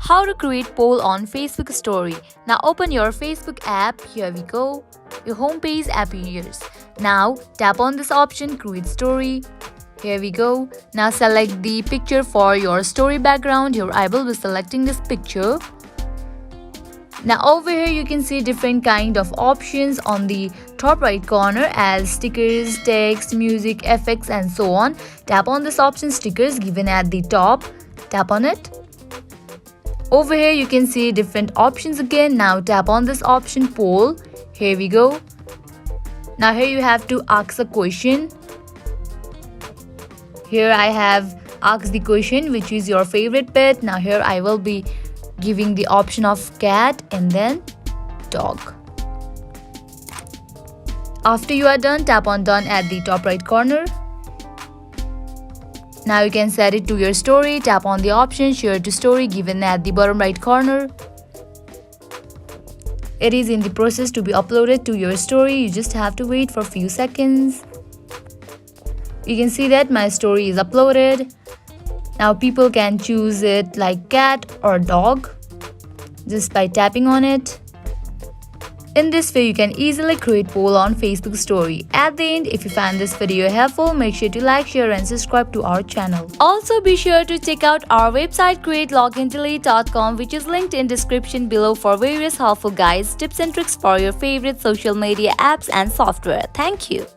How to create poll on Facebook story. Now open your Facebook app. Here we go. Your home page appears. Now tap on this option, create story. Here we go. Now select the picture for your story background. Here I will be selecting this picture. Now over here you can see different kind of options on the top right corner as stickers, text, music, effects and so on. Tap on this option, stickers, given at the top. Tap on it. Over here you can see different options again. Now tap on this option, poll. Here we go. Now here you have to ask a question. Here I have asked the question, which is your favorite pet. Now here I will be giving the option of cat and then dog. After you are done, tap on done at the top right corner. Now you can set it to your story. Tap on the option share to story, given at the bottom right corner. It is in the process to be uploaded to your story. You just have to wait for a few seconds. You can see that my story is uploaded. Now people can choose it like cat or dog just by tapping on it. In this way, you can easily create poll on Facebook story. At the end, if you find this video helpful, make sure to like, share and subscribe to our channel. Also be sure to check out our website createlogindelete.com, which is linked in description below for various helpful guides, tips and tricks for your favorite social media apps and software. Thank you.